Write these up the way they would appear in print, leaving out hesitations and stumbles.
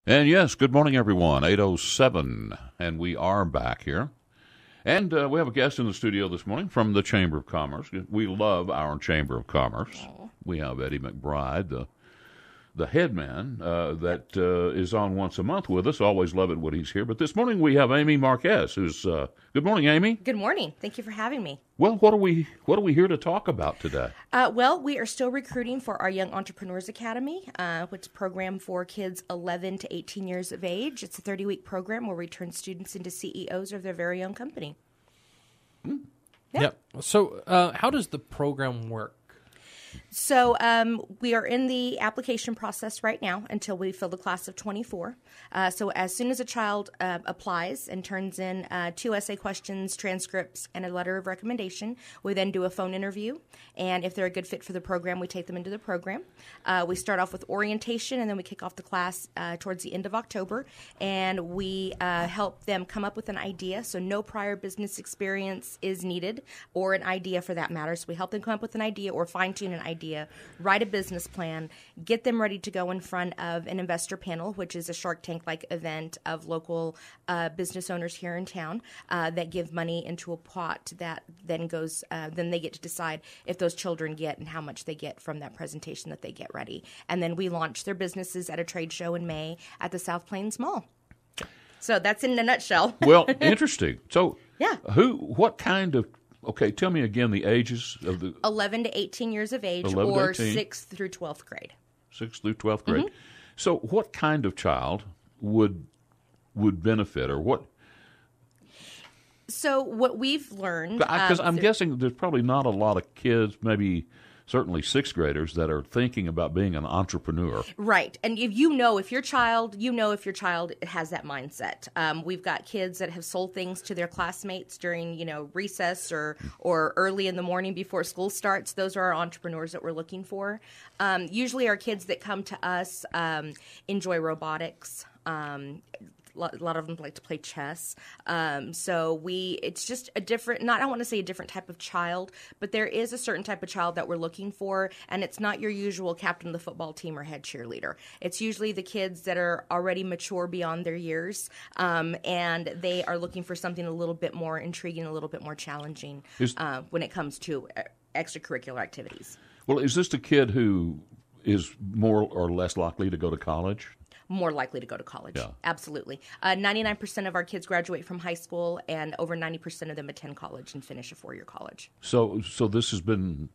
And yes, good morning, everyone. 8:07, and we are back here. And we have a guest in the studio this morning from the Chamber of Commerce. We love our Chamber of Commerce. Oh. We have Eddie McBride, the head man that is on once a month with us. Always love it when he's here. But this morning we have Amy Marquez, who's good morning, Amy. Good morning. Thank you for having me. Well, what are we here to talk about today? Well, we are still recruiting for our Young Entrepreneurs Academy, which is a program for kids 11 to 18 years of age. It's a 30-week program where we turn students into CEOs of their very own company. Mm. Yeah. Yep. So how does the program work? So we are in the application process right now until we fill the class of 24. So as soon as a child applies and turns in 2 essay questions, transcripts, and a letter of recommendation, we then do a phone interview. And if they're a good fit for the program, we take them into the program. We start off with orientation, and then we kick off the class towards the end of October. And we help them come up with an idea. So no prior business experience is needed, or an idea for that matter. So we help them come up with an idea or fine-tune an idea, write a business plan, get them ready to go in front of an investor panel, which is a Shark Tank-like event of local business owners here in town that give money into a pot that then goes, then they get to decide if those children get and how much they get from that presentation that they get ready. And then we launch their businesses at a trade show in May at the South Plains Mall. So that's in a nutshell. Well, interesting. So yeah. What kind of, okay, tell me again the ages of the... 11 to 18 years of age, or 6th through 12th grade. 6th through 12th grade. Mm-hmm. So what kind of child would benefit, or what... So what we've learned... Because I'm guessing there's probably not a lot of kids, maybe certainly 6th graders, that are thinking about being an entrepreneur. Right. And if your child has that mindset. We've got kids that have sold things to their classmates during, recess or early in the morning before school starts. Those are our entrepreneurs that we're looking for. Usually our kids that come to us enjoy robotics. A lot of them like to play chess. It's just a different, I don't want to say a different type of child, but there is a certain type of child that we're looking for, and it's not your usual captain of the football team or head cheerleader. It's usually the kids that are already mature beyond their years, and they are looking for something a little bit more intriguing, a little bit more challenging when it comes to extracurricular activities. Well, is this the kid who is more or less likely to go to college? More likely to go to college. Yeah. Absolutely. 99% of our kids graduate from high school, and over 90% of them attend college and finish a 4-year college. So this has been,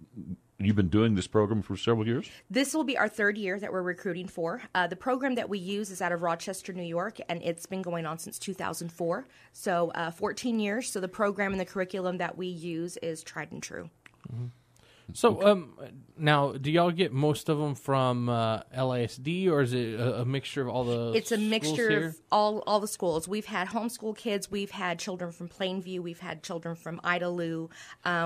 you've been doing this program for several years? This will be our 3rd year that we're recruiting for. The program that we use is out of Rochester, New York, and it's been going on since 2004. So 14 years. So the program and the curriculum that we use is tried and true. Mm-hmm. So now, do y'all get most of them from LASD, or is it a mixture of all the It's a mixture here? of all the schools. We've had homeschool kids. We've had children from Plainview. We've had children from Idalou.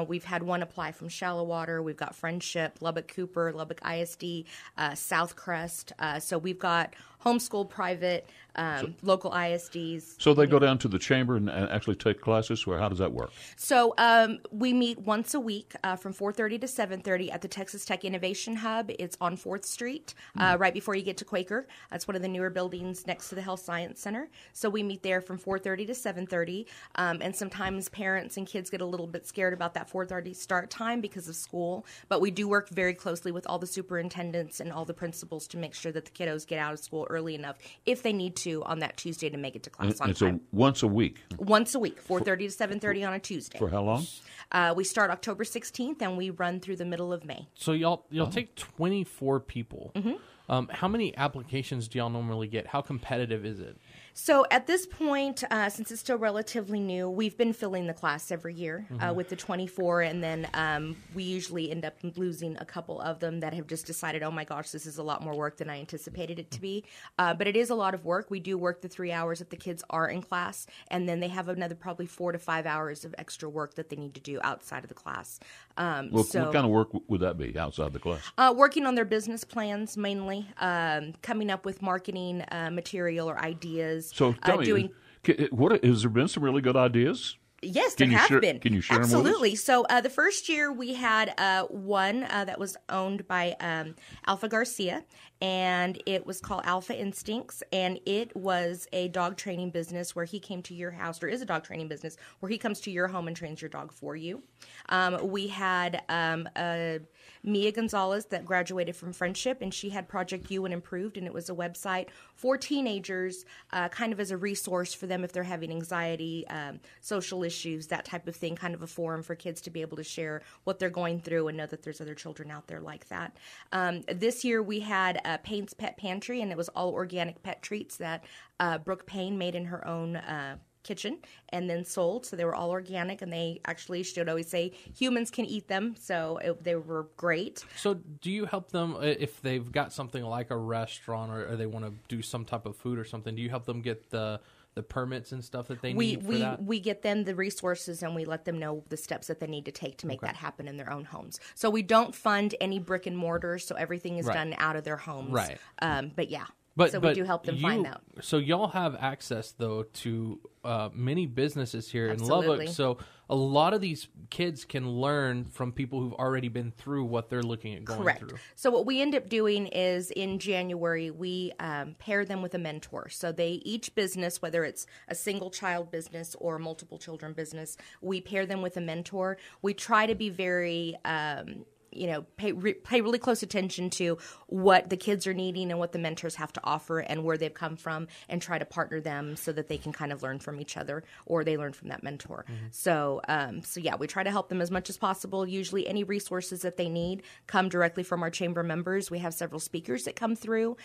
We've had one apply from Shallowater. We've got Friendship, Lubbock Cooper, Lubbock ISD, Southcrest. So we've got homeschool, private, local ISDs. So they go down to the chamber and actually take classes, or how does that work? So we meet once a week from 4:30 to 7:30 at the Texas Tech Innovation Hub. It's on 4th Street, right before you get to Quaker. That's one of the newer buildings next to the Health Science Center. So we meet there from 4:30 to 7:30, and sometimes parents and kids get a little bit scared about that 4:30 start time because of school, but we do work very closely with all the superintendents and all the principals to make sure that the kiddos get out of school early enough if they need to on that Tuesday to make it to class on time. It's once a week? Once a week, 4:30 to 7:30 on a Tuesday. For how long? We start October 16th, and we run through the middle of May. So y'all take 24 people. Mm-hmm. How many applications do y'all normally get? How competitive is it? So at this point, since it's still relatively new, we've been filling the class every year with the 24, and then we usually end up losing a couple of them that have just decided, oh my gosh, this is a lot more work than I anticipated it to be. But it is a lot of work. We do work the 3 hours that the kids are in class, and then they have another probably 4 to 5 hours of extra work that they need to do outside of the class. What kind of work would that be outside the class? Working on their business plans mainly, coming up with marketing material or ideas. So tell me, has there been some really good ideas? Yes, there have been. Can you share them with us? Absolutely. So the first year we had one that was owned by Alpha Garcia, and it was called Alpha Instincts, and it was a dog training business where he came to your house, or is a dog training business where he comes to your home and trains your dog for you. We had Mia Gonzalez that graduated from Friendship, and she had Project You and Improved, and it was a website for teenagers, kind of as a resource for them if they're having anxiety, social issues, that type of thing, kind of a forum for kids to be able to share what they're going through and know that there's other children out there like that. This year we had Payne's Pet Pantry, and it was all organic pet treats that Brooke Payne made in her own kitchen and then sold. So they were all organic, and they actually, she would always say, humans can eat them. So they were great. So do you help them if they've got something like a restaurant or they want to do some type of food or something? Do you help them get the permits and stuff that they need for that? We get them the resources, and we let them know the steps that they need to take to make that happen in their own homes. So we don't fund any brick and mortar, so everything is done out of their homes. Right. But yeah. But we do help them find out. So y'all have access, though, to many businesses here Absolutely. in Lubbock. So a lot of these kids can learn from people who've already been through what they're looking at going Correct. through. So what we end up doing is in January, we pair them with a mentor. So each business, whether it's a single child business or a multiple children business, we pair them with a mentor. We try to be very pay really close attention to what the kids are needing and what the mentors have to offer and where they've come from, and try to partner them so that they can kind of learn from each other, or they learn from that mentor. Mm-hmm. So yeah, we try to help them as much as possible. Usually any resources that they need come directly from our chamber members. We have several speakers that come through.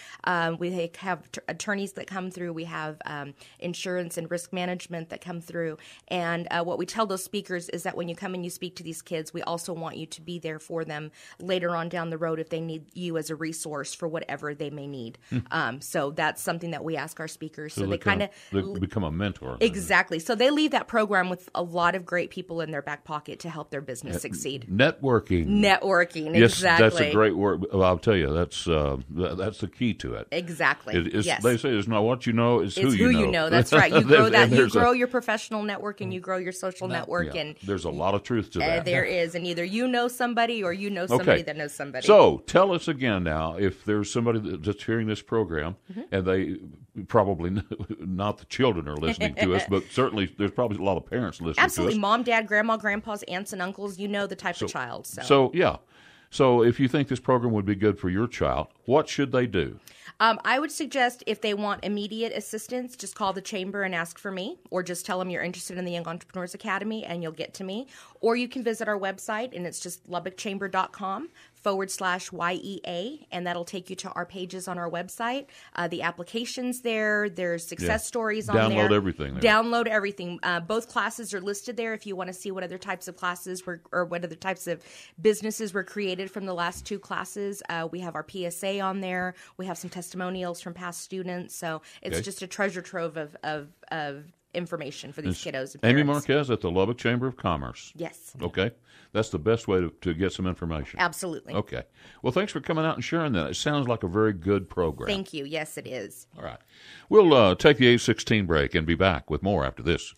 We have attorneys that come through. We have insurance and risk management that come through. And what we tell those speakers is that when you come and you speak to these kids, we also want you to be there for them later on down the road if they need you as a resource for whatever they may need. So that's something that we ask our speakers. So they kind of become a mentor. Exactly. So they leave that program with a lot of great people in their back pocket to help their business succeed. Networking. Yes, exactly. That's a great word. Well, I'll tell you, that's the key to it. Exactly. Yes. They say it's not what you know, it's who you know. That's right. You grow that. You grow your professional network, and you grow your social network. Yeah. And there's a lot of truth to that. There is. And either you know somebody or you know somebody that knows somebody. So tell us again now, if there's somebody that's hearing this program, and they probably not the children are listening to us, but certainly there's probably a lot of parents listening Absolutely. to us. Mom, dad, grandma, grandpas, aunts, and uncles, you know the type of child. So if you think this program would be good for your child, what should they do? I would suggest if they want immediate assistance, just call the chamber and ask for me, or just tell them you're interested in the Young Entrepreneurs Academy and you'll get to me. Or you can visit our website, and it's just lubbockchamber.com/YEA, and that'll take you to our pages on our website. The application's there. There's success stories on there. Download everything there. Download everything. Both classes are listed there if you want to see what other types of classes or what other types of businesses were created from the last two classes. We have our PSA on there. We have some testimonials from past students. So it's just a treasure trove of information for these kiddos and parents. Amy Marquez at the Lubbock Chamber of Commerce. Yes. Okay. That's the best way to get some information. Absolutely. Okay. Well, thanks for coming out and sharing that. It sounds like a very good program. Thank you. Yes, it is. All right. We'll take the 8:16 break and be back with more after this.